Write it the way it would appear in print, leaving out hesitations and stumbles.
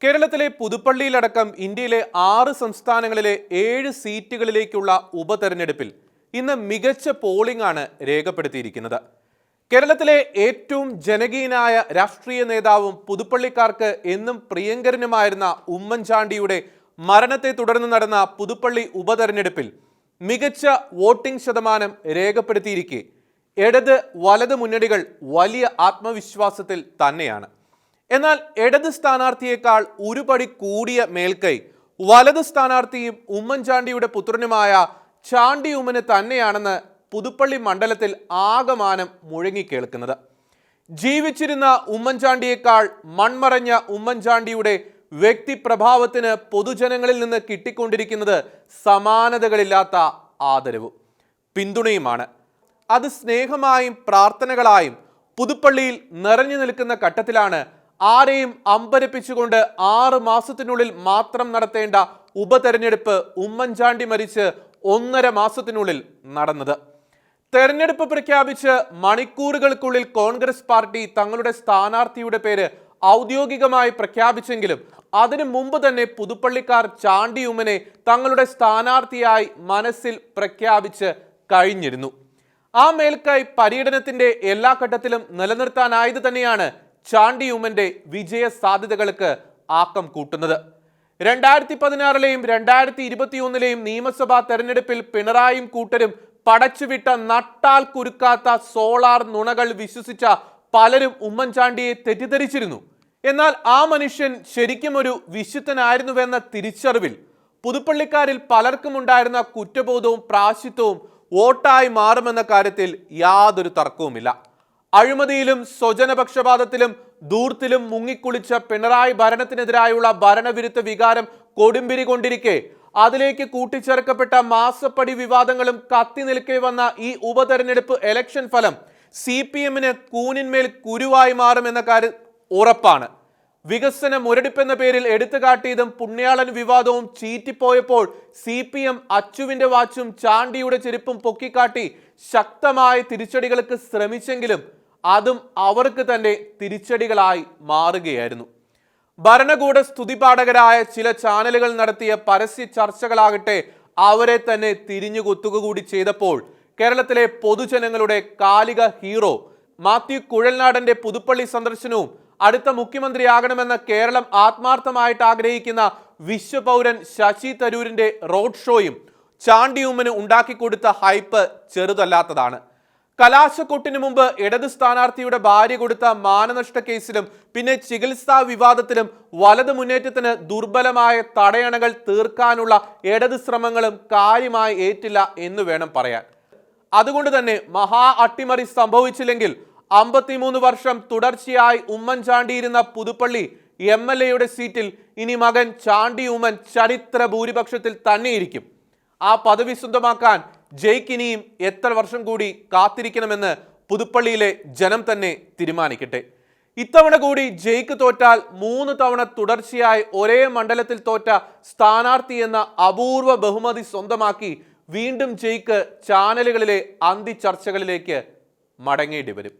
കേരളത്തിലെ പുതുപ്പള്ളിയിലടക്കം ഇന്ത്യയിലെ 6 സംസ്ഥാനങ്ങളിലെ 7 സീറ്റുകളിലേക്കുള്ള ഉപതെരഞ്ഞെടുപ്പിൽ ഇന്ന് മികച്ച പോളിംഗ് ആണ് രേഖപ്പെടുത്തിയിരിക്കുന്നത്. കേരളത്തിലെ ഏറ്റവും ജനകീയനായ രാഷ്ട്രീയ നേതാവും പുതുപ്പള്ളിക്കാർക്ക് എന്നും പ്രിയങ്കരനുമായിരുന്ന ഉമ്മൻചാണ്ടിയുടെ മരണത്തെ തുടർന്ന് നടന്ന പുതുപ്പള്ളി ഉപതെരഞ്ഞെടുപ്പിൽ മികച്ച വോട്ടിംഗ് ശതമാനം രേഖപ്പെടുത്തിയിരിക്കെ ഇടത് വലത് മുന്നണികൾ വലിയ ആത്മവിശ്വാസത്തിൽ തന്നെയാണ്. എന്നാൽ ഇടത് സ്ഥാനാർത്ഥിയേക്കാൾ ഒരുപടി കൂടിയ മേൽക്കൈ വലത് സ്ഥാനാർത്ഥിയും ഉമ്മൻചാണ്ടിയുടെ പുത്രനുമായ ചാണ്ടി ഉമ്മന് തന്നെയാണെന്ന് പുതുപ്പള്ളി മണ്ഡലത്തിൽ ആകമാനം മുഴങ്ങിക്കേൾക്കുന്നത്. ജീവിച്ചിരുന്ന ഉമ്മൻചാണ്ടിയേക്കാൾ മൺമറഞ്ഞ ഉമ്മൻചാണ്ടിയുടെ വ്യക്തിപ്രഭാവത്തിന് പൊതുജനങ്ങളിൽ നിന്ന് കിട്ടിക്കൊണ്ടിരിക്കുന്നത് സമാനതകളില്ലാത്ത ആദരവും പിന്തുണയുമാണ്. അത് സ്നേഹമായും പ്രാർത്ഥനകളായും പുതുപ്പള്ളിയിൽ നിറഞ്ഞു നിൽക്കുന്ന ഘട്ടത്തിലാണ് ആരെയും അമ്പരപ്പിച്ചുകൊണ്ട് 6 മാസത്തിനുള്ളിൽ മാത്രം നടത്തേണ്ട ഉപതെരഞ്ഞെടുപ്പ് ഉമ്മൻചാണ്ടി മരിച്ച് 1.5 മാസത്തിനുള്ളിൽ നടന്നത്. തെരഞ്ഞെടുപ്പ് പ്രഖ്യാപിച്ച് മണിക്കൂറുകൾക്കുള്ളിൽ കോൺഗ്രസ് പാർട്ടി തങ്ങളുടെ സ്ഥാനാർത്ഥിയുടെ പേര് ഔദ്യോഗികമായി പ്രഖ്യാപിച്ചെങ്കിലും അതിനു മുമ്പ് തന്നെ പുതുപ്പള്ളിക്കാർ ചാണ്ടി ഉമ്മനെ തങ്ങളുടെ സ്ഥാനാർത്ഥിയായി മനസ്സിൽ പ്രഖ്യാപിച്ച് കഴിഞ്ഞിരുന്നു. ആ മേൽക്കൈ പര്യടനത്തിന്റെ എല്ലാ ഘട്ടത്തിലും നിലനിർത്താനായത് തന്നെയാണ് ചാണ്ടി ഉമ്മന്റെ വിജയ സാധ്യതകൾക്ക് ആക്കം കൂട്ടുന്നത്. 2016ലെയും 2021ലെയും നിയമസഭാ തെരഞ്ഞെടുപ്പിൽ പിണറായിയും കൂട്ടരും പടച്ചുവിട്ട നട്ടാൽ കുരുക്കാത്ത സോളാർ നുണകൾ വിശ്വസിച്ച പലരും ഉമ്മൻചാണ്ടിയെ തെറ്റിദ്ധരിച്ചിരുന്നു. എന്നാൽ ആ മനുഷ്യൻ ശരിക്കും ഒരു വിശുദ്ധനായിരുന്നുവെന്ന തിരിച്ചറിവിൽ പുതുപ്പള്ളിക്കാരിൽ പലർക്കും ഉണ്ടായിരുന്ന കുറ്റബോധവും പ്രായശ്ചിത്തവും വോട്ടായി മാറുമെന്ന കാര്യത്തിൽ യാതൊരു തർക്കവുമില്ല. അഴിമതിയിലും സ്വജനപക്ഷപാതത്തിലും ധൂർത്തിലും മുങ്ങിക്കുളിച്ച പിണറായി ഭരണത്തിനെതിരായുള്ള ഭരണവിരുദ്ധ വികാരം കൊടുമ്പിരി കൊണ്ടിരിക്കെ അതിലേക്ക് കൂട്ടിച്ചേർക്കപ്പെട്ട മാസപ്പടി വിവാദങ്ങളും കത്തി നിൽക്കെ വന്ന ഈ ഉപതെരഞ്ഞെടുപ്പ് ഇലക്ഷൻ ഫലം CPM-ന് കൂനിന്മേൽ കുരുവായി മാറുമെന്ന കാര്യം ഉറപ്പാണ്. വികസന മുരടിപ്പെന്ന പേരിൽ എടുത്തുകാട്ടിയതും പുണ്യാളൻ വിവാദവും ചീറ്റിപ്പോയപ്പോൾ CPM അച്ചുവിന്റെ വാച്ചും ചാണ്ടിയുടെ ചെരുപ്പും പൊക്കിക്കാട്ടി ശക്തമായ തിരിച്ചടികൾക്ക് ശ്രമിച്ചെങ്കിലും അതും അവർക്ക് തന്നെ തിരിച്ചടികളായി മാറുകയായിരുന്നു. ഭരണകൂട സ്തുതിപാഠകരായ ചില ചാനലുകൾ നടത്തിയ പരസ്യ ചർച്ചകളാകട്ടെ അവരെ തന്നെ തിരിഞ്ഞുകൊത്തുക കൂടി ചെയ്തപ്പോൾ കേരളത്തിലെ പൊതുജനങ്ങളുടെ കാലിക ഹീറോ മാത്യു കുഴൽനാടന്റെ പുതുപ്പള്ളി സന്ദർശനവും അടുത്ത മുഖ്യമന്ത്രിയാകണമെന്ന കേരളം ആത്മാർത്ഥമായിട്ട് ആഗ്രഹിക്കുന്ന വിശ്വപൗരൻ ശശി തരൂരിന്റെ റോഡ് ഷോയും ചാണ്ടി ഉമ്മന് ഉണ്ടാക്കിക്കൊടുത്ത ഹൈപ്പ് ചെറുതല്ലാത്തതാണ്. കലാശക്കൊട്ടിനു മുമ്പ് ഇടത് സ്ഥാനാർത്ഥിയുടെ ഭാര്യ കൊടുത്ത മാനനഷ്ട കേസിലും പിന്നെ ചികിത്സാ വിവാദത്തിലും വലത് മുന്നേറ്റത്തിന് ദുർബലമായ തടയണകൾ തീർക്കാനുള്ള ഇടത് ശ്രമങ്ങളും കാര്യമായി ഏറ്റില്ല എന്ന് വേണം പറയാൻ. അതുകൊണ്ട് തന്നെ മഹാ അട്ടിമറി സംഭവിച്ചില്ലെങ്കിൽ 53 വർഷം തുടർച്ചയായി ഉമ്മൻചാണ്ടിയിരുന്ന പുതുപ്പള്ളി MLA-യുടെ സീറ്റിൽ ഇനി മകൻ ചാണ്ടി ഉമ്മൻ ചരിത്ര ഭൂരിപക്ഷത്തിൽ തന്നെയിരിക്കും. ആ പദവി സ്വന്തമാക്കാൻ ജയ്ക്കിനിയും എത്ര വർഷം കൂടി കാത്തിരിക്കണമെന്ന് പുതുപ്പള്ളിയിലെ ജനം തന്നെ തീരുമാനിക്കട്ടെ. ഇത്തവണ കൂടി ജയ്ക്ക് തോറ്റാൽ 3 തവണ തുടർച്ചയായി ഒരേ മണ്ഡലത്തിൽ തോറ്റ സ്ഥാനാർത്ഥി എന്ന അപൂർവ ബഹുമതി സ്വന്തമാക്കി വീണ്ടും ജയ്ക്ക് ചാനലുകളിലെ അന്തി ചർച്ചകളിലേക്ക് മടങ്ങേണ്ടി വരും.